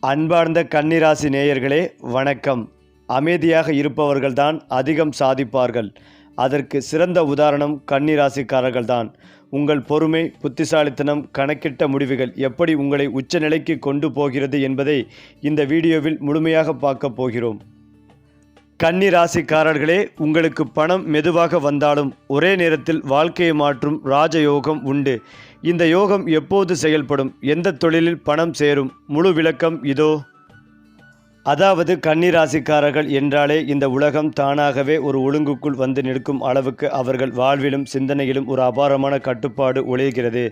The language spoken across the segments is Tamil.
அன்பார்ந்த கன்னிராசி நேயர்களே வணக்கம். அமைதியாக இருப்பவர்கள்தான் அதிகம் சாதிப்பார்கள். அதற்கு சிறந்த உதாரணம் கன்னிராசிக்காரர்கள்தான். உங்கள் பொறுமை, புத்திசாலித்தனம், கணக்கிட்ட முடிவுகள் எப்படி உங்களை உச்சநிலைக்கு கொண்டு போகிறது என்பதை இந்த வீடியோவில் முழுமையாக பார்க்க போகிறோம். கன்னிராசிக்காரர்களே, உங்களுக்கு பணம் மெதுவாக வந்தாலும் ஒரே நேரத்தில் வாழ்க்கையை மாற்றும் ராஜயோகம் உண்டு. இந்த யோகம் எப்போது செயல்படும், எந்த தொழிலில் பணம் சேரும், முழு விளக்கம் இதோ. அதாவது கன்னிராசிக்காரர்கள் என்றாலே இந்த உலகம் தானாகவே ஒரு ஒழுங்குக்குள் வந்து நிற்கும் அளவுக்கு அவர்கள் வாழ்விலும் சிந்தனையிலும் ஒரு அபாரமான கட்டுப்பாடு ஒளிர்கிறது.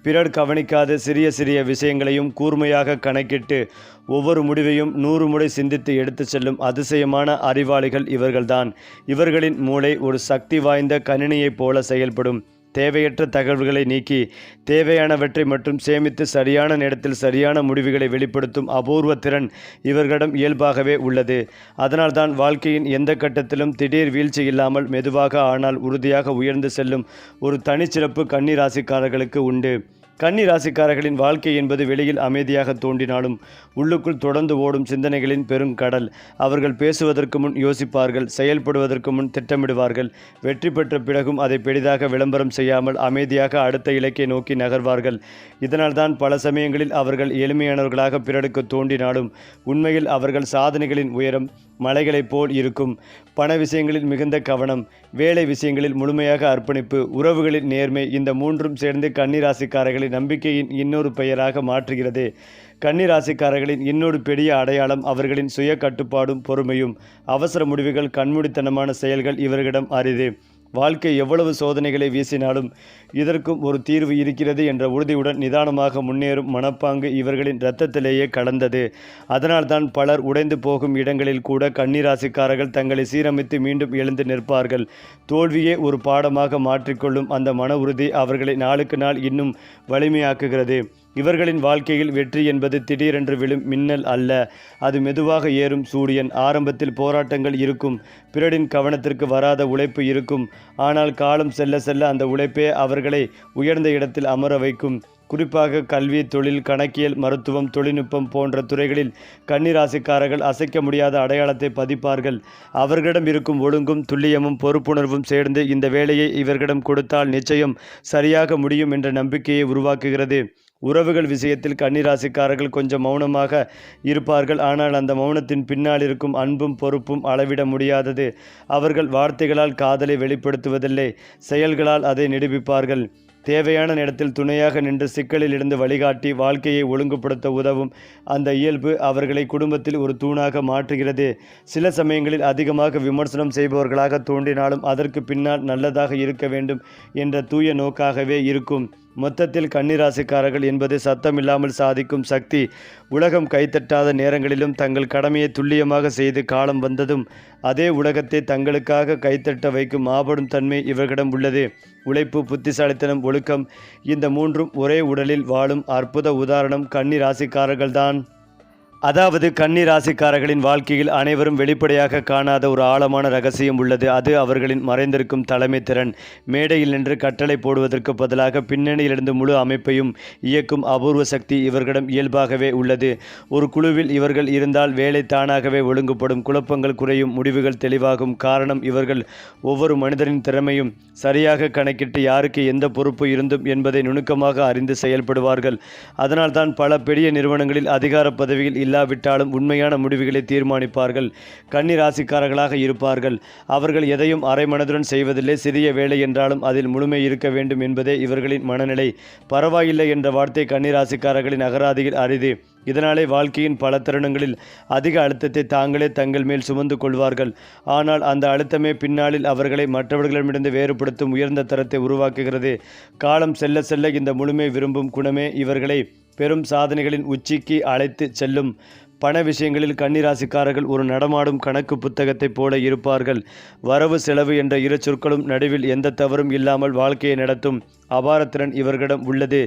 பிறர் கவனிக்காத சிறிய சிறிய விஷயங்களையும் கூர்மையாக கணக்கிட்டு ஒவ்வொரு முடிவையும் 100 முறை சிந்தித்து எடுத்து செல்லும் அதிசயமான அறிவாளிகள் இவர்கள்தான். இவர்களின் மூளை ஒரு சக்தி வாய்ந்த கணினியைப் போல செயல்படும். தேவையற்ற தகவல்களை நீக்கி தேவையானவற்றை மட்டும் சேமித்து சரியான நேரத்தில் சரியான முடிவுகளை வெளிப்படுத்தும் அபூர்வ திறன் இவர்களிடம் இயல்பாகவே உள்ளது. அதனால்தான் வாழ்க்கையின் எந்த கட்டத்திலும் திடீர் வீழ்ச்சி இல்லாமல் மெதுவாக ஆனால் உறுதியாக உயர்ந்து செல்லும் ஒரு தனிச்சிறப்பு கன்னிராசிக்காரர்களுக்கு உண்டு. கன்னிராசிக்காரர்களின் வாழ்க்கை என்பது வெளியில் அமைதியாக தோன்றினாலும் உள்ளுக்குள் தொடர்ந்து ஓடும் சிந்தனைகளின் பெருங்கடல். அவர்கள் பேசுவதற்கு முன் யோசிப்பார்கள், செயல்படுவதற்கு முன் திட்டமிடுவார்கள். வெற்றி பெற்ற பிறகும் அதை பெரிதாக விளம்பரம் செய்யாமல் அமைதியாக அடுத்த இலக்கை நோக்கி நகர்வார்கள். இதனால்தான் பல சமயங்களில் அவர்கள் எளிமையானவர்களாக பிறருக்கு தோன்றினாலும் உண்மையில் அவர்கள் சாதனைகளின் உயரம் மலைகளைப் போல் இருக்கும். பண விஷயங்களில் மிகுந்த கவனம், வேலை விஷயங்களில் முழுமையாக அர்ப்பணிப்பு, உறவுகளின் நேர்மை, இந்த மூன்றும் சேர்ந்து கன்னிராசிக்காரர்களை நம்பிக்கையின் இன்னொரு பெயராக மாற்றுகிறது. கன்னிராசிக்காரர்களின் இன்னொரு பெரிய அடையாளம் அவர்களின் சுய கட்டுப்பாடும் பொறுமையும். அவசர முடிவுகள், கண்மூடித்தனமான செயல்கள் இவர்களிடம் அரிது. வாழ்க்கை எவ்வளவு சோதனைகளை வீசினாலும் இதற்கும் ஒரு தீர்வு இருக்கிறது என்ற உறுதியுடன் நிதானமாக முன்னேறும் மனப்பாங்கு இவர்களின் இரத்தத்திலேயே கலந்தது. அதனால்தான் பலர் உடைந்து போகும் இடங்களில் கூட கன்னிராசிக்காரர்கள் தங்களை சீரமைத்து மீண்டும் எழுந்து நிற்பார்கள். தோல்வியே ஒரு பாடமாக மாற்றிக்கொள்ளும் அந்த மன உறுதி அவர்களை நாளுக்கு நாள் இன்னும் வலிமையாக்குகிறது. இவர்களின் வாழ்க்கையில் வெற்றி என்பது திடீரென்று விழும் மின்னல் அல்ல, அது மெதுவாக ஏறும் சூரியன். ஆரம்பத்தில் போராட்டங்கள் இருக்கும், பிறரின் கவனத்திற்கு வராத உழைப்பு இருக்கும். ஆனால் காலம் செல்ல செல்ல அந்த உழைப்பே அவர்களை உயர்ந்த இடத்தில் அமர வைக்கும். குறிப்பாக கல்வி, தொழில், கணக்கியல், மருத்துவம், தொழில்நுட்பம் போன்ற துறைகளில் கன்னிராசிக்காரர்கள் அசைக்க முடியாத அடையாளத்தை பதிப்பார்கள். அவர்களிடம் இருக்கும் ஒழுங்கும் துல்லியமும் பொறுப்புணர்வும் சேர்ந்து இந்த வேலையை இவர்களிடம் கொடுத்தால் நிச்சயம் சரியாக முடியும் என்ற நம்பிக்கையை உருவாக்குகிறது. உறவுகள் விஷயத்தில் கன்னிராசிக்காரர்கள் கொஞ்சம் மௌனமாக இருப்பார்கள். ஆனால் அந்த மௌனத்தின் பின்னால் இருக்கும் அன்பும் பொறுப்பும் அளவிட முடியாதது. அவர்கள் வார்த்தைகளால் காதலை வெளிப்படுத்துவதில்லை, செயல்களால் அதை நிரூபிப்பார்கள். தேவையான நேரத்தில் துணையாக நின்று சிக்கலில் இருந்து வழிகாட்டி வாழ்க்கையை ஒழுங்குபடுத்த உதவும் அந்த இயல்பு அவர்களை குடும்பத்தில் ஒரு தூணாக மாற்றுகிறது. சில சமயங்களில் அதிகமாக விமர்சனம் செய்பவர்களாக தோன்றினாலும் அதற்கு பின்னால் நல்லதாக இருக்க வேண்டும் என்ற தூய நோக்காகவே இருக்கும். மொத்தத்தில் கன்னிராசிக்காரர்கள் என்பது சத்தமில்லாமல் சாதிக்கும் சக்தி. உலகம் கைத்தட்டாத நேரங்களிலும் தங்கள் கடமையை துல்லியமாக செய்து காலம் வந்ததும் அதே உலகத்தை தங்களுக்காக கைத்தட்ட வைக்கும் மாபெரும் தன்மை இவர்களிடம் உள்ளது. உழைப்பு, புத்திசாலித்தனம், ஒழுக்கம், இந்த மூன்றும் ஒரே உடலில் வாழும் அற்புத உதாரணம் கன்னிராசிக்காரர்கள்தான். அதாவது கன்னிராசிக்காரர்களின் வாழ்க்கையில் அனைவரும் வெளிப்படையாக காணாத ஒரு ஆழமான ரகசியம் உள்ளது. அது அவர்களின் மறைந்திருக்கும் தலைமை திறன். மேடையில் நின்று கட்டளை போடுவதற்கு பதிலாக பின்னணியிலிருந்து முழு அமைப்பையும் இயக்கும் அபூர்வ சக்தி இவர்களிடம் இயல்பாகவே உள்ளது. ஒரு குழுவில் இவர்கள் இருந்தால் வேலை தானாகவே ஒழுங்குபடும், குழப்பங்கள் குறையும், முடிவுகள் தெளிவாகும். காரணம், இவர்கள் ஒவ்வொரு மனிதரின் திறமையும் சரியாக கணக்கிட்டு யாருக்கு எந்த பொறுப்பு இருந்தும் என்பதை நுணுக்கமாக அறிந்து செயல்படுவார்கள். அதனால்தான் பல பெரிய நிறுவனங்களில் அதிகார பதவியில் இல்லாவிட்டாலும் உண்மையான முடிவுகளை தீர்மானிப்பார்கள். கன்னிராசிக்காரர்களாக இருப்பார்கள். அவர்கள் எதையும் அரை மனதுடன் செய்வதில்லை. சிறிய வேலை என்றாலும் அதில் முழுமை இருக்க வேண்டும் என்பதே இவர்களின் மனநிலை. பரவாயில்லை என்ற வார்த்தை கன்னிராசிக்காரர்களின் அகராதியில் அரிது. இதனாலே வாழ்க்கையின் பல தருணங்களில் அதிக அழுத்தத்தை தாங்களே தங்கள் மேல் சுமந்து கொள்வார்கள். ஆனால் அந்த அழுத்தமே பின்னாளில் அவர்களை மற்றவர்களிடமிருந்து வேறுபடுத்தும் உயர்ந்த தரத்தை உருவாக்குகிறது. காலம் செல்ல செல்ல இந்த முழுமை விரும்பும் குணமே இவர்களை பெரும் சாதனைகளின் உச்சிக்கு அழைத்து செல்லும். பண விஷயங்களில் கன்னிராசிக்காரர்கள் ஒரு நடமாடும் கணக்கு புத்தகத்தைப் போல இருப்பார்கள். வரவு செலவு என்ற இரு சொற்களும் நடுவில் எந்த தவறும் இல்லாமல் வாழ்க்கையை நடத்தும் அபாரத்திறன் இவர்களிடம் உள்ளது.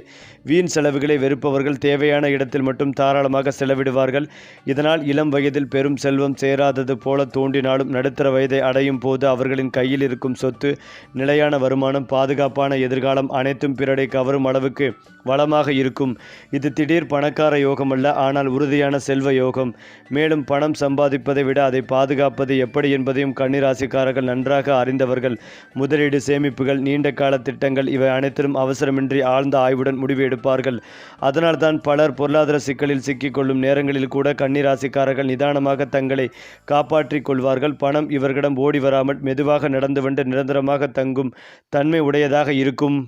வீண் செலவுகளை வெறுப்பவர்கள் தேவையான இடத்தில் மட்டும் தாராளமாக செலவிடுவார்கள். இதனால் இளம் வயதில் பெரும் செல்வம் சேராதது போல தோன்றினாலும் நடுத்தர வயதை அடையும் போது அவர்களின் கையில் இருக்கும் சொத்து, நிலையான வருமானம், பாதுகாப்பான எதிர்காலம் அனைத்தும் பிறரை கவரும் அளவுக்கு வளமாக இருக்கும். இது திடீர் பணக்கார யோகம் அல்ல, ஆனால் உறுதியான செல்வ யோகம். மேலும் பணம் சம்பாதிப்பதை விட அதை பாதுகாப்பது எப்படி என்பதையும் கன்னிராசிக்காரர்கள் நன்றாக அறிந்தவர்கள். முதலீடு, சேமிப்புகள், நீண்ட கால திட்டங்கள் இவை அனைத்திலும் அவசரமின்றி ஆழ்ந்த ஆய்வுடன் முடிவு எடுப்பார்கள். அதனால்தான் பலர் பொருளாதார சிக்கலில் சிக்கிக்கொள்ளும் நேரங்களில் கூட கன்னிராசிக்காரர்கள் நிதானமாக தங்களை காப்பாற்றிக் கொள்வார்கள். பணம் இவர்களிடம் ஓடி வராமல் மெதுவாக நடந்து வந்து நிரந்தரமாக தங்கும் தன்மை உடையதாக இருக்கும்.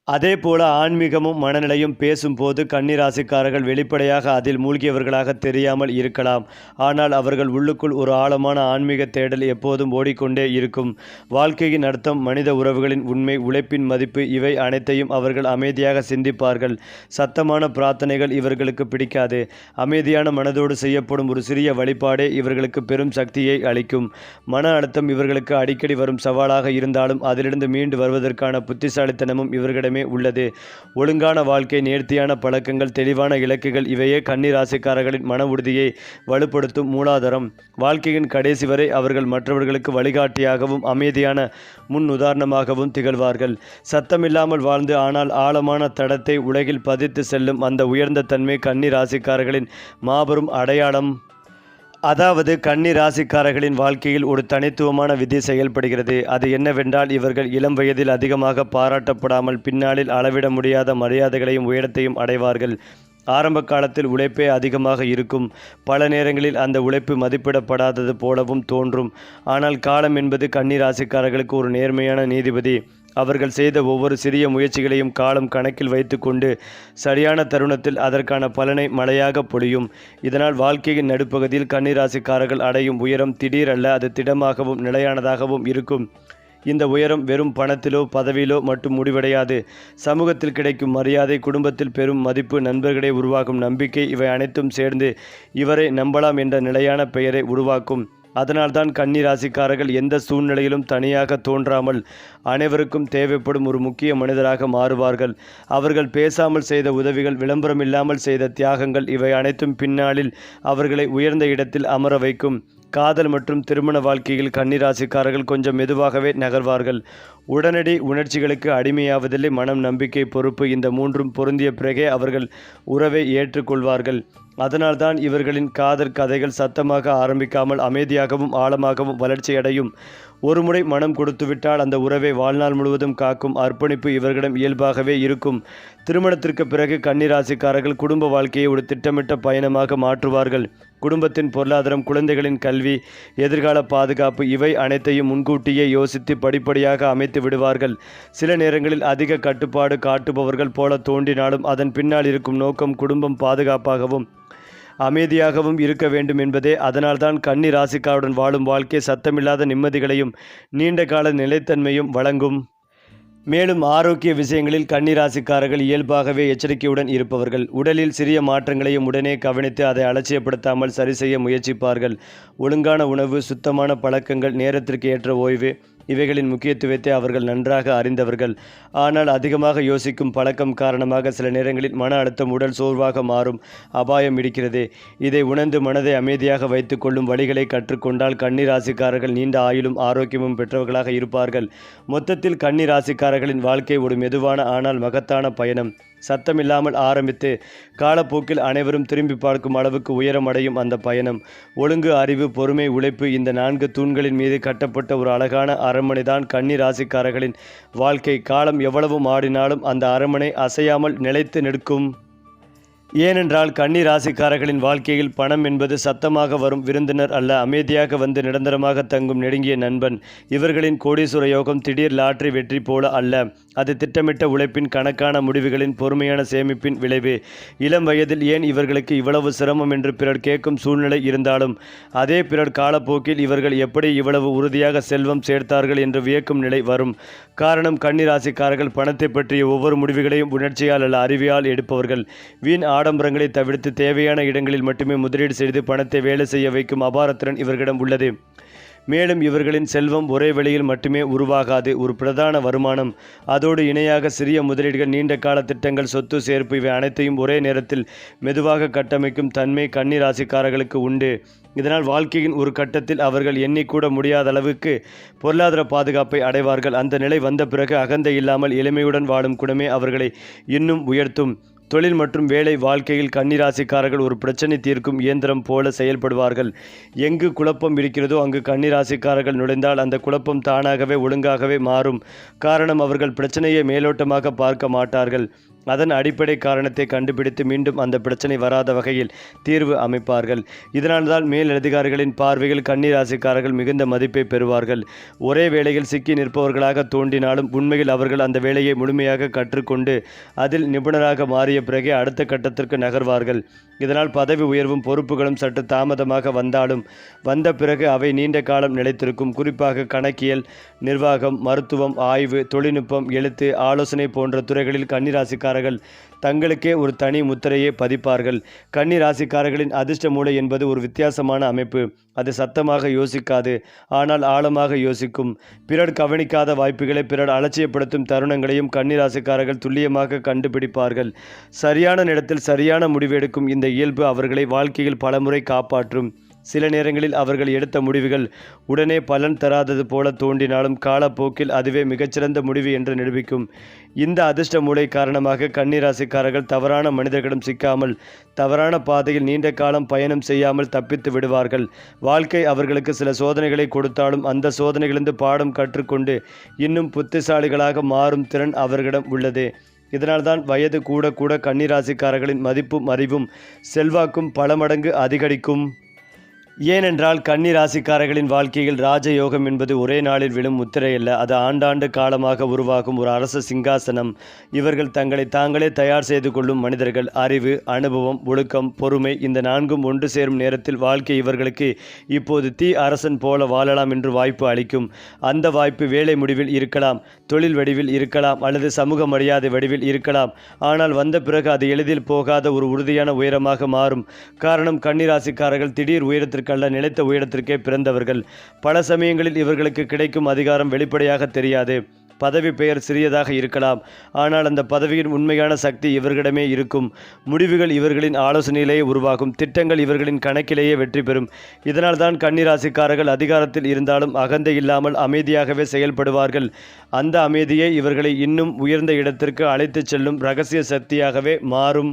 அதேபோல ஆன்மீகமும் மனநிலையும் பேசும்போது கன்னிராசிக்காரர்கள் வெளிப்படையாக அதில் மூழ்கியவர்களாக தெரியாமல் இருக்கலாம். ஆனால் அவர்கள் உள்ளுக்குள் ஒரு ஆழமான ஆன்மீக தேடல் எப்போதும் ஓடிக்கொண்டே இருக்கும். வாழ்க்கையின் அர்த்தம், மனித உறவுகளின் உண்மை, உழைப்பின் மதிப்பு இவை அனைத்தையும் அவர்கள் அமைதியாக சிந்திப்பார்கள். சத்தமான பிரார்த்தனைகள் இவர்களுக்கு பிடிக்காது. அமைதியான மனதோடு செய்யப்படும் ஒரு சிறிய வழிபாடே இவர்களுக்கு பெரும் சக்தியை அளிக்கும். மன அழுத்தம் இவர்களுக்கு அடிக்கடி வரும் சவாலாக இருந்தாலும் அதிலிருந்து மீண்டு வருவதற்கான புத்திசாலித்தனமும் இவர்களிடம் உள்ளது. ஒழுங்கான வாழ்க்கை, நேர்த்தியான பழக்கங்கள், தெளிவான இலக்குகள் இவையே கன்னிராசிக்காரர்களின் மன உறுதியை வலுப்படுத்தும் மூலாதாரம். வாழ்க்கையின் கடைசி வரை அவர்கள் மற்றவர்களுக்கு வழிகாட்டியாகவும் அமைதியான முன் உதாரணமாகவும் திகழ்வார்கள். சத்தமில்லாமல் வாழ்ந்து ஆனால் ஆழமான தடத்தை உலகில் பதித்து செல்லும் அந்த உயர்ந்த தன்மை கன்னிராசிக்காரர்களின் மாபெரும் அடையாளம். அதாவது கன்னி ராசிக்காரர்களின் வாழ்க்கையில் ஒரு தனித்துவமான விதி செயல்படுகிறது. அது என்னவென்றால், இவர்கள் இளம் வயதில் அதிகமாக பாராட்டப்படாமல் பின்னாளில் அளவிட முடியாத மரியாதைகளையும் உயரத்தையும் அடைவார்கள். ஆரம்ப காலத்தில் உழைப்பே அதிகமாக இருக்கும். பல நேரங்களில் அந்த உழைப்பு மதிப்பிடப்படாதது போலவும் தோன்றும். ஆனால் காலம் என்பது கன்னி ராசிக்காரர்களுக்கு ஒரு நேர்மையான நீதிபதி. அவர்கள் செய்த ஒவ்வொரு சிறிய முயற்சிகளையும் காலம் கணக்கில் வைத்து கொண்டு சரியான தருணத்தில் அதற்கான பலனை மழையாக பொழியும். இதனால் வாழ்க்கையின் நடுப்பகுதியில் கன்னிராசிக்காரர்கள் அடையும் உயரம் திடீரல்ல, அது திடமாகவும் நிலையானதாகவும் இருக்கும். இந்த உயரம் வெறும் பணத்திலோ பதவியிலோ மட்டும் முடிவடையாது. சமூகத்தில் கிடைக்கும் மரியாதை, குடும்பத்தில் பெரும் மதிப்பு, நண்பர்களை உருவாக்கும் நம்பிக்கை இவை அனைத்தும் சேர்ந்து இவரை நம்பலாம் என்ற நிலையான பெயரை உருவாக்கும். அதனால்தான் கன்னி ராசிக்காரர்கள் எந்த சூழ்நிலையிலும் தனியாக தோன்றாமல் அனைவருக்கும் தேவைப்படும் ஒரு முக்கிய மனிதராக மாறுவார்கள். அவர்கள் பேசாமல் செய்த உதவிகள், விளம்பரம் இல்லாமல் செய்த தியாகங்கள் இவை அனைத்தும் பின்னாளில் அவர்களை உயர்ந்த இடத்தில் அமர வைக்கும். காதல் மற்றும் திருமண வாழ்க்கையில் கன்னிராசிக்காரர்கள் கொஞ்சம் மெதுவாகவே நகர்வார்கள். உடனடி உணர்ச்சிகளுக்கு அடிமையாவதில்லை. மனம், நம்பிக்கை, பொறுப்பு இந்த மூன்றும் பொருந்திய பிறகே அவர்கள் உறவை ஏற்றுக்கொள்வார்கள். அதனால்தான் இவர்களின் காதல் கதைகள் சத்தமாக ஆரம்பிக்காமல் அமைதியாகவும் ஆழமாகவும் வளர்ச்சியடையும். ஒருமுறை மனம் கொடுத்துவிட்டால் அந்த உறவை வாழ்நாள் முழுவதும் காக்கும் அர்ப்பணிப்பு இவர்களிடம் இயல்பாகவே இருக்கும். திருமணத்திற்கு பிறகு கன்னிராசிக்காரர்கள் குடும்ப வாழ்க்கையை ஒரு திட்டமிட்ட பயணமாக மாற்றுவார்கள். குடும்பத்தின் பொருளாதாரம், குழந்தைகளின் கல்வி, எதிர்கால பாதுகாப்பு இவை அனைத்தையும் முன்கூட்டியே யோசித்து படிப்படியாக அமைத்து விடுவார்கள். சில நேரங்களில் அதிக கட்டுப்பாடு காட்டுபவர்கள் போல தோன்றினாலும் அதன் பின்னால் இருக்கும் நோக்கம் குடும்பம் பாதுகாப்பாகவும் அமைதியாகவும் இருக்க வேண்டும் என்பதே. அதனால்தான் கன்னி ராசிக்காருடன் வாழும் வாழ்க்கை சத்தமில்லாத நிம்மதிகளையும் நீண்ட கால நிலைத்தன்மையும் வழங்கும். மேலும் ஆரோக்கிய விஷயங்களில் கன்னி ராசிக்காரர்கள் இயல்பாகவே எச்சரிக்கையுடன் இருப்பவர்கள். உடலில் சிறிய மாற்றங்களையும் உடனே கவனித்து அதை அலட்சியப்படுத்தாமல் சரி செய்ய முயற்சிப்பார்கள். ஒழுங்கான உணவு, சுத்தமான பழக்கங்கள், நேரத்திற்கு ஏற்ற ஓய்வு இவைகளின் முக்கியத்துவத்தை அவர்கள் நன்றாக அறிந்தவர்கள். ஆனால் அதிகமாக யோசிக்கும் பழக்கம் காரணமாக சில நேரங்களில் மன அழுத்தம், உடல் சோர்வாக மாறும் அபாயம் இருக்கிறது. இதை உணர்ந்து மனதை அமைதியாக வைத்து கொள்ளும் வழிகளை கற்றுக்கொண்டால் கன்னி ராசிக்காரர்கள் நீண்ட ஆயுளும் ஆரோக்கியமும் பெற்றவர்களாக இருப்பார்கள். மொத்தத்தில் கன்னி ராசிக்காரர்களின் வாழ்க்கை ஒரு மெதுவான ஆனால் மகத்தான பயணம். சத்தமில்லாமல் ஆரம்பித்து காலப்போக்கில் அனைவரும் திரும்பி பார்க்கும் அளவுக்கு உயரம் அடையும் அந்த பயணம். ஒழுங்கு, அறிவு, பொறுமை, உழைப்பு இந்த 4 தூண்களின் மீது கட்டப்பட்ட ஒரு அழகான அரண்மனைதான் கன்னி ராசிக்காரர்களின் வாழ்க்கை. காலம் எவ்வளவு மாறினாலும் அந்த அரண்மனை அசையாமல் நிலைத்து நிற்கும். ஏனென்றால் கன்னி ராசிக்காரர்களின் வாழ்க்கையில் பணம் என்பது சத்தமாக வரும் விருந்தினர் அல்ல, அமைதியாக வந்து நிரந்தரமாக தங்கும் நெருங்கிய நண்பன். இவர்களின் கோடீஸ்வர யோகம் திடீர் லாட்டரி வெற்றி போல அல்ல, அது திட்டமிட்ட உழைப்பின், கணக்கான முடிவுகளின், பொறுமையான சேமிப்பின் விளைவு. இளம் வயதில் ஏன் இவர்களுக்கு இவ்வளவு சிரமம் என்று பிறர் கேட்கும் சூழ்நிலை இருந்தாலும் அதே பிறர் காலப்போக்கில் இவர்கள் எப்படி இவ்வளவு உறுதியாக செல்வம் சேர்த்தார்கள் என்று வியக்கும் நிலை வரும். காரணம், கன்னி ராசிக்காரர்கள் பணத்தை பற்றிய ஒவ்வொரு முடிவுகளையும் உணர்ச்சியால் அல்ல அறிவியால் எடுப்பவர்கள். வீண் ஆடம்பரங்களை தவிர்த்து தேவையான இடங்களில் மட்டுமே முதலீடு செய்து பணத்தை வேலை செய்ய வைக்கும் அபாரத்திறன் இவர்களிடம் உள்ளது. மேலும் இவர்களின் செல்வம் ஒரே வழியில் மட்டுமே உருவாகாது. ஒரு பிரதான வருமானம், அதோடு இணையாக சிறிய முதலீடுகள், நீண்ட கால திட்டங்கள், சொத்து சேர்ப்பு இவை அனைத்தையும் ஒரே நேரத்தில் மெதுவாக கட்டமைக்கும் தன்மை கன்னி ராசிக்காரர்களுக்கு உண்டு. இதனால் வாழ்க்கையின் ஒரு கட்டத்தில் அவர்கள் எண்ணிக்கூட முடியாத அளவுக்கு பொருளாதார பாதுகாப்பை அடைவார்கள். அந்த நிலை வந்த பிறகு அகந்தை இல்லாமல் எளிமையுடன் வாழும் குணமே அவர்களை இன்னும் உயர்த்தும். தொழில் மற்றும் வேலை வாழ்க்கையில் கன்னிராசிக்காரர்கள் ஒரு பிரச்சனை தீர்க்கும் இயந்திரம் போல செயல்படுவார்கள். எங்கு குழப்பம் இருக்கிறதோ அங்கு கன்னிராசிக்காரர்கள் நுழைந்தால் அந்த குழப்பம் தானாகவே ஒழுங்காகவே மாறும். காரணம், அவர்கள் பிரச்சனையை மேலோட்டமாக பார்க்க மாட்டார்கள். அதன் அடிப்படை காரணத்தை கண்டுபிடித்து மீண்டும் அந்த பிரச்சனை வராத வகையில் தீர்வு அமைப்பார்கள். இதனால்தான் மேலதிகாரிகளின் பார்வையில் கன்னிராசிக்காரர்கள் மிகுந்த மதிப்பை பெறுவார்கள். ஒரே வேளையில் சிக்கி நிற்பவர்களாக தோன்றினாலும் உண்மையில் அவர்கள் அந்த வேலையை முழுமையாக கற்றுக்கொண்டு அதில் நிபுணராக மாறிய பிறகே அடுத்த கட்டத்திற்கு நகர்வார்கள். இதனால் பதவி உயர்வும் பொறுப்புகளும் சற்று தாமதமாக வந்தாலும் வந்த பிறகு அவை நீண்ட காலம் நிலைத்திருக்கும். குறிப்பாக கணக்கியல், நிர்வாகம், மருத்துவம், ஆய்வு, தொழில்நுட்பம், எழுத்து, ஆலோசனை போன்ற துறைகளில் கன்னிராசிக்காரர்கள் தங்களுக்கே ஒரு தனி முத்திரையை பதிப்பார்கள். கன்னி ராசிக்காரர்களின் அதிர்ஷ்ட மூளை என்பது ஒரு வித்தியாசமான அமைப்பு. அது சத்தமாக யோசிக்காது, ஆனால் ஆழமாக யோசிக்கும். பிறர் கவனிக்காத வாய்ப்புகளை, பிறர் அலட்சியப்படுத்தும் தருணங்களையும் கன்னி ராசிக்காரர்கள் துல்லியமாக கண்டுபிடிப்பார்கள். சரியான நேரத்தில் சரியான முடிவெடுக்கும் இந்த இயல்பு அவர்களை வாழ்க்கையில் பலமுறை காப்பாற்றும். சில நேரங்களில் அவர்கள் எடுத்த முடிவுகள் உடனே பலன் தராதது போல தோன்றினாலும் காலப்போக்கில் அதுவே மிகச்சிறந்த முடிவு என்று நிரூபிக்கும். இந்த அதிர்ஷ்ட மூளை காரணமாக கன்னிராசிக்காரர்கள் தவறான மனிதர்களிடம் சிக்காமல், தவறான பாதையில் நீண்ட காலம் பயணம் செய்யாமல் தப்பித்து விடுவார்கள். வாழ்க்கை அவர்களுக்கு சில சோதனைகளை கொடுத்தாலும் அந்த சோதனைகளிலிருந்து பாடம் கற்றுக்கொண்டு இன்னும் புத்திசாலிகளாக மாறும் திறன் அவர்களிடம் உள்ளது. இதனால்தான் வயது கூட கூட கன்னிராசிக்காரர்களின் மதிப்பும் அறிவும் செல்வாக்கும் பல மடங்கு அதிகரிக்கும். ஏனென்றால் கன்னி ராசிக்காரர்களின் வாழ்க்கையில் ராஜயோகம் என்பது ஒரே நாளில் விழும் முத்திரையல்ல, அது ஆண்டாண்டு காலமாக உருவாகும் ஒரு அரச சிங்காசனம். இவர்கள் தங்களை தாங்களே தயார் செய்து கொள்ளும் மனிதர்கள். அறிவு, அனுபவம், ஒழுக்கம், பொறுமை இந்த நான்கும் ஒன்று சேரும் நேரத்தில் வாழ்க்கை இவர்களுக்கு இப்போது அரசன் போல வாழலாம் என்று வாய்ப்பு அளிக்கும். அந்த வாய்ப்பு வேலை முடிவில் இருக்கலாம், தொழில் வடிவில் இருக்கலாம், அல்லது சமூக மரியாதை வடிவில் இருக்கலாம். ஆனால் வந்த பிறகு அது எளிதில் போகாத ஒரு உறுதியான உயரமாக மாறும். காரணம், கன்னிராசிக்காரர்கள் திடீர் உயரத்திற்கு அல்ல, நிலைத்த உயரத்திற்கே பிறந்தவர்கள். பல சமயங்களில் இவர்களுக்கு கிடைக்கும் அதிகாரம் வெளிப்படையாக தெரியாது. பதவி பெயர் சிறியதாக இருக்கலாம், ஆனால் அந்த பதவியின் உண்மையான சக்தி இவர்களிடமே இருக்கும். முடிவுகள் இவர்களின் ஆலோசனையிலேயே உருவாகும். திட்டங்கள் இவர்களின் கணக்கிலேயே வெற்றி பெறும். இதனால்தான் கன்னிராசிக்காரர்கள் அதிகாரத்தில் இருந்தாலும் அகந்தை இல்லாமல் அமைதியாகவே செயல்படுவார்கள். அந்த அமைதியே இவர்களை இன்னும் உயர்ந்த இடத்திற்கு அழைத்துச் செல்லும் இரகசிய சக்தியாகவே மாறும்.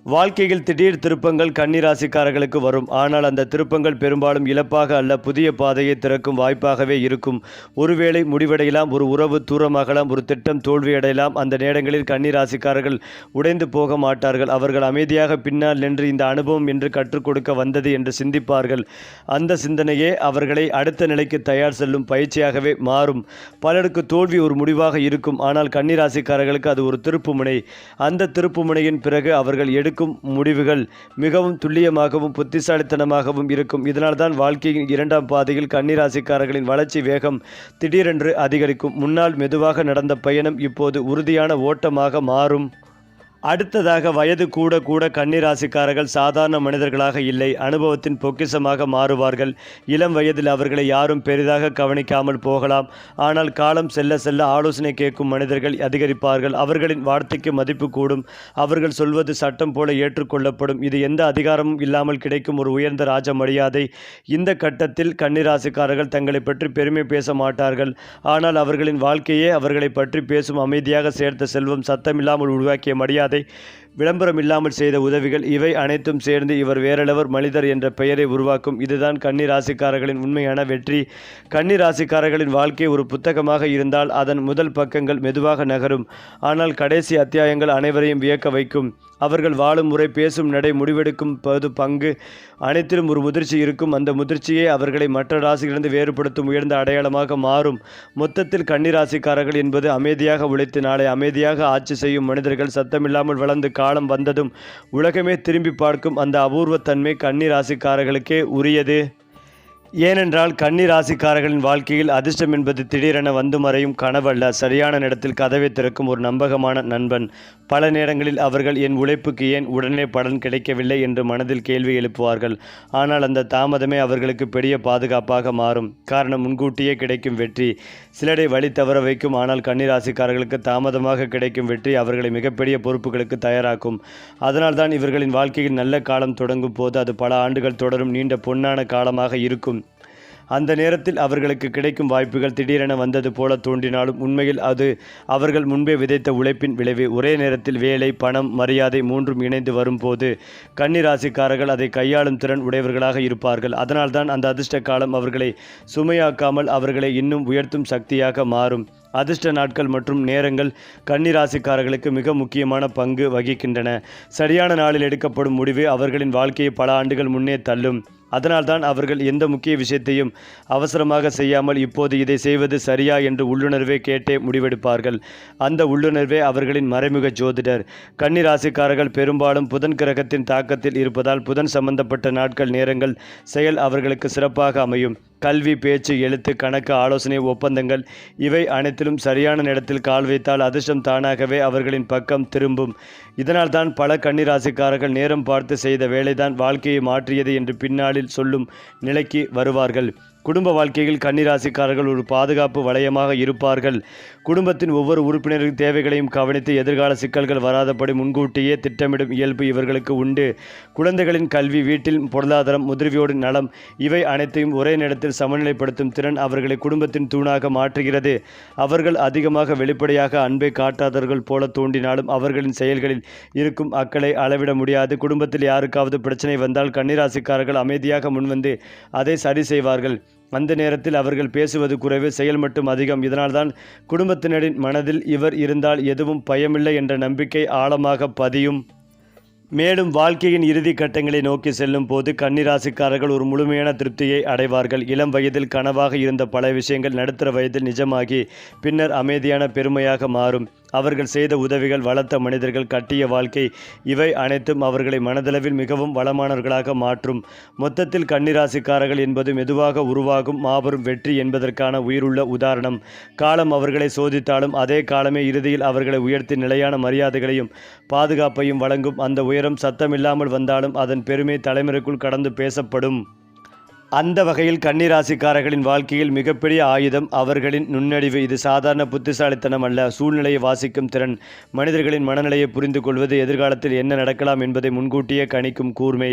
வாழ்க்கையில் திடீர் திருப்பங்கள் கன்னிராசிக்காரர்களுக்கு வரும். ஆனால் அந்த திருப்பங்கள் பெரும்பாலும் இழப்பாக அல்ல, புதிய பாதையை திறக்கும் வாய்ப்பாகவே இருக்கும். ஒருவேளை முடிவடையலாம், ஒரு உறவு தூரமாகலாம், ஒரு திட்டம் தோல்வியடையலாம். அந்த நேரங்களில் கன்னிராசிக்காரர்கள் உடைந்து போக மாட்டார்கள். அவர்கள் அமைதியாக பின்னால் நின்று இந்த அனுபவம் என்று கற்றுக் கொடுக்க வந்தது என்று சிந்திப்பார்கள். அந்த சிந்தனையே அவர்களை அடுத்த நிலைக்கு தயார் செல்லும் பயிற்சியாகவே மாறும். பலருக்கு தோல்வி ஒரு முடிவாக இருக்கும், ஆனால் கன்னிராசிக்காரர்களுக்கு அது ஒரு திருப்புமுனை. அந்த திருப்புமுனையின் பிறகு அவர்கள் எடுக்கும் முடிவுகள் மிகவும் துல்லியமாகவும் புத்திசாலித்தனமாகவும் இருக்கும். இதனால்தான் வாழ்க்கையின் இரண்டாம் பாதையில் கன்னிராசிக்காரர்களின் வளர்ச்சி வேகம் திடீரென்று அதிகரிக்கும். முன்னால் மெதுவாக நடந்த பயணம் இப்போது உறுதியான ஓட்டமாக மாறும். அடுத்ததாக வயது கூட கூட கன்னிராசிக்காரர்கள் சாதாரண மனிதர்களாக இல்லை, அனுபவத்தின் பொக்கிஷமாக மாறுவார்கள். இளம் வயதில் அவர்களை யாரும் பெரிதாக கவனிக்காமல் போகலாம், ஆனால் காலம் செல்ல செல்ல ஆலோசனை கேட்கும் மனிதர்கள் அதிகரிப்பார்கள். அவர்களின் வார்த்தைக்கு மதிப்பு கூடும். அவர்கள் சொல்வது சட்டம் போல ஏற்றுக்கொள்ளப்படும். இது எந்த அதிகாரமும் இல்லாமல் கிடைக்கும் ஒரு உயர்ந்த ராஜ மரியாதை. இந்த கட்டத்தில் கன்னிராசிக்காரர்கள் தங்களை பற்றி பெருமை பேச மாட்டார்கள், ஆனால் அவர்களின் வாழ்க்கையே அவர்களை பற்றி பேசும். அமைதியாக சேர்த்த செல்வம், சத்தமில்லாமல் உருவாக்கிய மரியாதை, விளம்பரம் இல்லாமல் செய்த உதவிகள், இவை அனைத்தும் சேர்ந்து இவர் வேறெளவர் மனிதர் என்ற பெயரை உருவாக்கும். இதுதான் கன்னி ராசிக்காரர்களின் உண்மையான வெற்றி. கன்னி ராசிக்காரர்களின் வாழ்க்கை ஒரு புத்தகமாக இருந்தால் அதன் முதல் பக்கங்கள் மெதுவாக நகரும், ஆனால் கடைசி அத்தியாயங்கள் அனைவரையும் வியக்க வைக்கும். அவர்கள் வாழும் முறை, பேசும் நடை, முடிவெடுக்கும் பங்கு அனைத்திலும் ஒரு முதிர்ச்சி இருக்கும். அந்த முதிர்ச்சியே அவர்களை மற்ற ராசிகளிலிருந்து வேறுபடுத்தும் உயர்ந்த அடையாளமாக மாறும். மொத்தத்தில் கன்னி ராசிக்காரர்கள் என்பது அமைதியாக உழைத்து நாளை அமைதியாக ஆட்சி செய்யும் மனிதர்கள். சத்தமில்லாமல் வளர்ந்து காலம் வந்ததும் உலகமே திரும்பி பார்க்கும் அந்த அபூர்வத்தன்மை கன்னி ராசிக்காரர்களுக்கே உரியது. ஏனென்றால் கன்னி ராசிக்காரர்களின் வாழ்க்கையில் அதிர்ஷ்டம் என்பது திடீரென வந்து மறையும் கனவல்ல, சரியான நேரத்தில் கதவை திறக்கும் ஒரு நம்பகமான நண்பன். பல நேரங்களில் அவர்கள் என் உழைப்புக்கு ஏன் உடனே பலன் கிடைக்கவில்லை என்று மனதில் கேள்வி எழுப்புவார்கள். ஆனால் அந்த தாமதமே அவர்களுக்கு பெரிய பாதுகாப்பாக மாறும். காரணம், முன்கூட்டியே கிடைக்கும் வெற்றி சிலரை வழி தவற வைக்கும். ஆனால் கன்னி ராசிக்காரர்களுக்கு தாமதமாக கிடைக்கும் வெற்றி அவர்களை மிகப்பெரிய பொறுப்புகளுக்கு தயாராக்கும். அதனால்தான் இவர்களின் வாழ்க்கையில் நல்ல காலம் தொடங்கும் போது அது பல ஆண்டுகள் தொடரும் நீண்ட பொன்னான காலமாக இருக்கும். அந்த நேரத்தில் அவர்களுக்கு கிடைக்கும் வாய்ப்புகள் திடீரென வந்தது போல தோன்றினாலும் உண்மையில் அது அவர்கள் முன்பே விதைத்த உழைப்பின் விளைவு. ஒரே நேரத்தில் வேலை, பணம், மரியாதை மூன்றும் இணைந்து வரும்போது கன்னி ராசிக்காரர்கள் அதை கையாளும் திறன் உடையவர்களாக இருப்பார்கள். அதனால்தான் அந்த அதிர்ஷ்ட காலம் அவர்களை சுமையாக்காமல் அவர்களை இன்னும் உயர்த்தும் சக்தியாக மாறும். அதிர்ஷ்ட நாட்கள் மற்றும் நேரங்கள் கன்னி ராசிக்காரர்களுக்கு மிக முக்கியமான பங்கு வகிக்கின்றன. சரியான நாளில் எடுக்கப்படும் முடிவு அவர்களின் வாழ்க்கையை பல ஆண்டுகள் முன்னே தள்ளும். அதனால்தான் அவர்கள் எந்த முக்கிய விஷயத்தையும் அவசரமாக செய்யாமல் இப்போது இதை செய்வது சரியா என்று உள்ளுணர்வே கேட்டே முடிவெடுப்பார்கள். அந்த உள்ளுணர்வே அவர்களின் மறைமுக ஜோதிடர். கன்னி ராசிக்காரர்கள் பெரும்பாலும் புதன் கிரகத்தின் தாக்கத்தில் இருப்பதால் புதன் சம்பந்தப்பட்ட நாட்கள், நேரங்கள், செயல் அவர்களுக்கு சிறப்பாக அமையும். கல்வி, பேச்சு, எழுத்து, கணக்கு, ஆலோசனை, ஒப்பந்தங்கள் இவை அனைத்திலும் சரியான நேரத்தில் கால் வைத்தால் அதிர்ஷ்டம் தானாகவே அவர்களின் பக்கம் திரும்பும். இதனால்தான் பல கன்னி ராசிக்காரர்கள் நேரம் பார்த்து செய்த வேலைதான் வாழ்க்கையை மாற்றியது என்று பின்னாளில் சொல்லும் நிலைக்கு வருவார்கள். குடும்ப வாழ்க்கையில் கன்னி ராசிக்காரர்கள் ஒரு பாதுகாப்பு வளையமாக இருப்பார்கள். குடும்பத்தின் ஒவ்வொரு உறுப்பினரின் தேவைகளையும் கவனித்து எதிர்கால சிக்கல்கள் வராதபடி முன்கூட்டியே திட்டமிடும் இயல்பு இவர்களுக்கு உண்டு. குழந்தைகளின் கல்வி, வீட்டில் பொருளாதாரம், முதிர்வியோடு நலம் இவை அனைத்தையும் ஒரே நேரத்தில் சமநிலைப்படுத்தும் திறன் அவர்களை குடும்பத்தின் தூணாக மாற்றுகிறது. அவர்கள் அதிகமாக வெளிப்படையாக அன்பை காட்டாதவர்கள் போல தோன்றினாலும் அவர்களின் செயல்களில் இருக்கும் அக்கறை அளவிட முடியாது. குடும்பத்தில் யாருக்காவது பிரச்சனை வந்தால் கன்னி ராசிக்காரர்கள் அமைதியாக முன்வந்து அதை சரி செய்வார்கள். அந்த நேரத்தில் அவர்கள் பேசுவது குறைவு, செயல் மட்டும் அதிகம். இதனால்தான் குடும்பத்தினரின் மனதில் இவர் இருந்தால் எதுவும் பயமில்லை என்ற நம்பிக்கை ஆழமாக பதியும். மேலும் வாழ்க்கையின் இறுதி கட்டங்களை நோக்கி செல்லும் போது கன்னி ராசிக்காரர்கள் ஒரு முழுமையான திருப்தியை அடைவார்கள். இளம் வயதில் கனவாக இருந்த பல விஷயங்கள் நடுத்தர வயதில் நிஜமாகி பின்னர் அமைதியான பெருமையாக மாறும். அவர்கள் செய்த உதவிகள், வளர்த்த மனிதர்கள், கட்டிய வாழ்க்கை இவை அனைத்தும் அவர்களை மனதளவில் மிகவும் வளமானவர்களாக மாற்றும். மொத்தத்தில் கன்னி ராசிக்காரர்கள் என்பது மெதுவாக உருவாகும் மாபெரும் வெற்றி என்பதற்கான உயிருள்ள உதாரணம். காலம் அவர்களை சோதித்தாலும் அதே காலமே இறுதியில் அவர்களை உயர்த்தி நிலையான மரியாதைகளையும் பாதுகாப்பையும் வழங்கும். அந்த உயரம் சத்தமில்லாமல் வந்தாலும் அதன் பெருமை தலைமுறைக்குள் கடந்து பேசப்படும். அந்த வகையில் கன்னி ராசிக்காரர்களின் வாழ்க்கையில் மிகப்பெரிய ஆயுதம் அவர்களின் நுண்ணறிவு. இது சாதாரண புத்திசாலித்தனம் அல்ல, சூழ்நிலையை வாசிக்கும் திறன், மனிதர்களின் மனநிலையை புரிந்து கொள்வது, எதிர்காலத்தில் என்ன நடக்கலாம் என்பதை முன்கூட்டியே கணிக்கும் கூர்மை.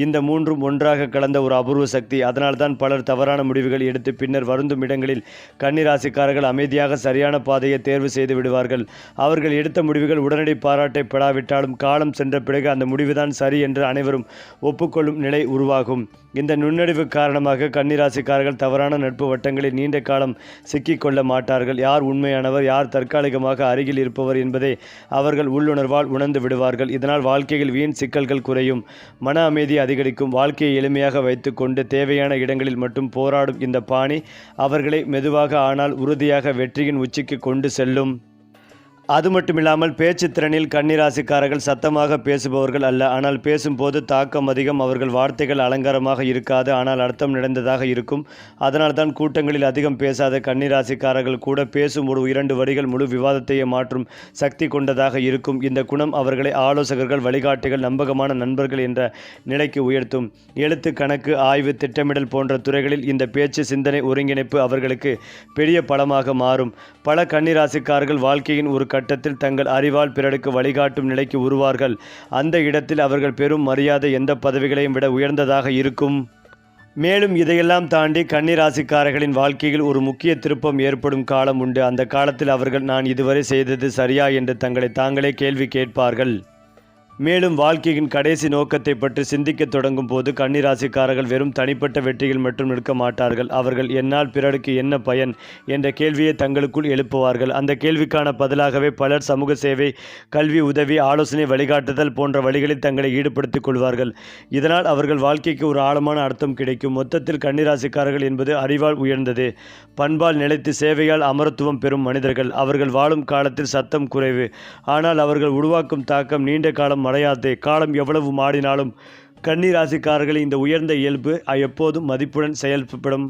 இந்த மூன்றும் ஒன்றாக கலந்த ஒரு அபூர்வ சக்தி. அதனால்தான் பலர் தவறான முடிவுகள் எடுத்து பின்னர் வருந்தும் இடங்களில் கன்னி ராசிக்காரர்கள் அமைதியாக சரியான பாதையை தேர்வு செய்து விடுவார்கள். அவர்கள் எடுத்த முடிவுகள் உடனடி பாராட்டை பெறாவிட்டாலும் காலம் சென்ற பிறகு அந்த முடிவுதான் சரி என்று அனைவரும் ஒப்புக்கொள்ளும் நிலை உருவாகும். இந்த நுண்ணறிவு காரணமாக கன்னி ராசிக்காரர்கள் தவறான நட்பு வட்டங்களில் நீண்ட காலம் சிக்கிக்கொள்ள மாட்டார்கள். யார் உண்மையானவர், யார் தற்காலிகமாக அருகில் இருப்பவர் என்பதை அவர்கள் உள்ளுணர்வால் உணர்ந்து விடுவார்கள். இதனால் வாழ்க்கையில் வீண் சிக்கல்கள் குறையும், மன அமைதி அதிகரிக்கும். வாழ்க்கையை எளிமையாக வைத்துக்கொண்டு தேவையான இடங்களில் மட்டும் போராடும் இந்த பாணி அவர்களை மெதுவாக ஆனால் உறுதியாக வெற்றியின் உச்சிக்கு கொண்டு செல்லும். அது மட்டுமில்லாமல் பேச்சு திறனில் கன்னி ராசிக்காரர்கள் சத்தமாக பேசுபவர்கள் அல்ல. ஆனால் பேசும்போது தாக்கம் அதிகம். அவர்கள் வார்த்தைகள் அலங்காரமாக இருக்காது, ஆனால் அர்த்தம் நிறைந்ததாக இருக்கும். அதனால்தான் கூட்டங்களில் அதிகம் பேசாத கன்னி ராசிக்காரர்கள் கூட பேசும் ஒரு 2 வரிகள் முழு விவாதத்தையே மாற்றும் சக்தி கொண்டதாக இருக்கும். இந்த குணம் அவர்களை ஆலோசகர்கள், வழிகாட்டிகள், நம்பகமான நண்பர்கள் என்ற நிலைக்கு உயர்த்தும். எழுத்து, கணக்கு, ஆய்வு, திட்டமிடல் போன்ற துறைகளில் இந்த பேச்சு, சிந்தனை ஒருங்கிணைப்பு அவர்களுக்கு பெரிய பலமாக மாறும். பல கன்னி ராசிக்காரர்கள் வாழ்க்கையின் ஒரு கட்டத்தில் தங்கள் அறிவால் பிறருக்கு வழிகாட்டும் நிலைக்கு வருவார்கள். அந்த இடத்தில் அவர்கள் பெரும் மரியாதை எந்த பதவிகளையும் விட உயர்ந்ததாக இருக்கும். மேலும் இதையெல்லாம் தாண்டி கன்னி ராசிக்காரர்களின் வாழ்க்கையில் ஒரு முக்கிய திருப்பம் ஏற்படும் காலம் உண்டு. அந்த காலத்தில் அவர்கள் நான் இதுவரை செய்தது சரியா என்று தங்களை தாங்களே கேள்வி கேட்பார்கள். மேலும் வாழ்க்கையின் கடைசி நோக்கத்தை பற்றி சிந்திக்க தொடங்கும் போது கன்னி ராசிக்காரர்கள் வெறும் தனிப்பட்ட வெற்றிகள் மட்டும் நிற்க மாட்டார்கள். அவர்கள் என்னால் பிறருக்கு என்ன பயன் என்ற கேள்வியை தங்களுக்குள் எழுப்புவார்கள். அந்த கேள்விக்கான பதிலாகவே பலர் சமூக சேவை, கல்வி, உதவி, ஆலோசனை, வழிகாட்டுதல் போன்ற வழிகளில் தங்களை ஈடுபடுத்திக் கொள்வார்கள். இதனால் அவர்கள் வாழ்க்கைக்கு ஒரு ஆழமான அர்த்தம் கிடைக்கும். மொத்தத்தில் கன்னி ராசிக்காரர்கள் என்பது அறிவால் உயர்ந்தது, பண்பால் நிலைத்து சேவையால் அமரத்துவம் பெறும் மனிதர்கள். அவர்கள் வாழும் காலத்தில் சத்தம் குறைவு, ஆனால் அவர்கள் உருவாக்கும் தாக்கம் நீண்ட காலம் மறையாதே. காலம் எவ்வளவு மாறினாலும் கன்னி ராசிக்காரர்களின் இந்த உயர்ந்த இயல்பு எப்போதும் மதிப்புடன் செயல்படும்.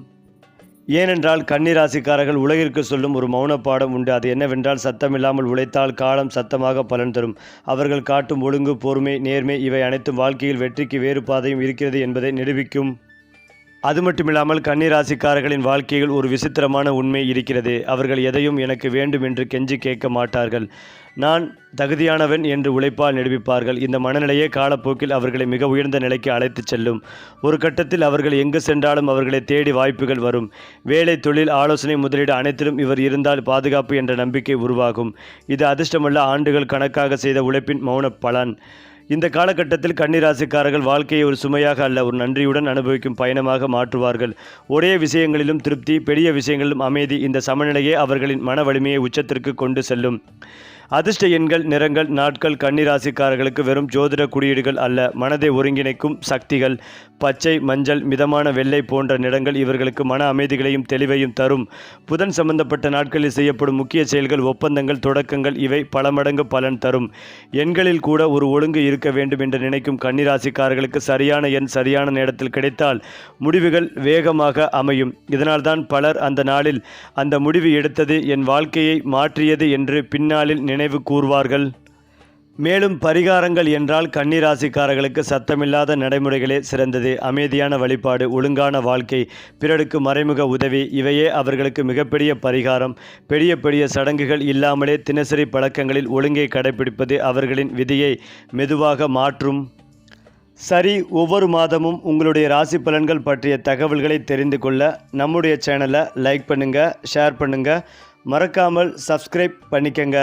ஏனென்றால் கன்னி ராசிக்காரர்கள் உலகிற்கு சொல்லும் ஒரு மௌன பாடம் உண்டு. அது என்னவென்றால், சத்தமில்லாமல் உழைத்தால் காலம் சத்தமாக பலன் தரும். அவர்கள் காட்டும் ஒழுங்கு, பொறுமை, நேர்மை இவை அனைத்தும் வாழ்க்கையில் வெற்றிக்கு வேறு பாதையும் இருக்கிறது என்பதை நிரூபிக்கும். அது மட்டுமில்லாமல் கன்னி ராசிக்காரர்களின் வாழ்க்கையில் ஒரு விசித்திரமான உண்மை இருக்கிறது. அவர்கள் எதையும் எனக்கு வேண்டும் என்று கெஞ்சி கேட்க மாட்டார்கள். நான் தகுதியானவன் என்று உழைப்பால் நிரூபிப்பார்கள். இந்த மனநிலையே காலப்போக்கில் அவர்களை மிக உயர்ந்த நிலைக்கு அழைத்துச் செல்லும். ஒரு கட்டத்தில் அவர்கள் எங்கு சென்றாலும் அவர்களை தேடி வாய்ப்புகள் வரும். வேலை, தொழில், ஆலோசனை முதலீடு அனைத்திலும் இவர் இருந்தால் பாதுகாப்பு என்ற நம்பிக்கை உருவாகும். இது அதிர்ஷ்டமல்ல, ஆண்டுகள் கணக்காக செய்த உழைப்பின் மௌன பலன். இந்த காலகட்டத்தில் கன்னி ராசிக்காரர்கள் வாழ்க்கையை ஒரு சுமையாக அல்ல, ஒரு நன்றியுடன் அனுபவிக்கும் பயணமாக மாற்றுவார்கள். ஒரே விஷயங்களிலும் திருப்தி, பெரிய விஷயங்களிலும் அமைதி. இந்த சமநிலையே அவர்களின் மன வலிமையை உச்சத்திற்கு கொண்டு செல்லும். அதிர்ஷ்ட எண்கள், நிறங்கள், நாட்கள் கன்னி ராசிக்காரர்களுக்கு வெறும் ஜோதிட குறியீடுகள் அல்ல, மனதை ஒருங்கிணைக்கும் சக்திகள். பச்சை, மஞ்சள், மிதமான வெள்ளை போன்ற நிறங்கள் இவர்களுக்கு மன அமைதிகளையும் தெளிவையும் தரும். புதன் சம்பந்தப்பட்ட நாட்களில் செய்யப்படும் முக்கிய செயல்கள், ஒப்பந்தங்கள், தொடக்கங்கள் இவை பல மடங்கு பலன் தரும். எண்களில் கூட ஒரு ஒழுங்கு இருக்க வேண்டும் என்று நினைக்கும் கன்னி ராசிக்காரர்களுக்கு சரியான எண் சரியான நேரத்தில் கிடைத்தால் முடிவுகள் வேகமாக அமையும். இதனால்தான் பலர் அந்த நாளில் அந்த முடிவு எடுத்தது என் வாழ்க்கையை மாற்றியது என்று பின்னாளில் நினைவு கூர்வார்கள். மேலும் பரிகாரங்கள் என்றால் கன்னி ராசிக்காரர்களுக்கு சத்தமில்லாத நடைமுறைகளே சிறந்தது. அமைதியான வழிபாடு, ஒழுங்கான வாழ்க்கை, பிறருக்கு மறைமுக உதவி இவையே அவர்களுக்கு மிகப்பெரிய பரிகாரம். பெரிய பெரிய சடங்குகள் இல்லாமலே தினசரி பழக்கங்களில் ஒழுங்கை கடைபிடிப்பது அவர்களின் விதியை மெதுவாக மாற்றும். சரி, ஒவ்வொரு மாதமும் உங்களுடைய ராசி பலன்கள் பற்றிய தகவல்களை தெரிந்து கொள்ள நம்முடைய சேனலை லைக் பண்ணுங்கள், ஷேர் பண்ணுங்கள், மறக்காமல் சப்ஸ்கிரைப் பண்ணிக்கங்க.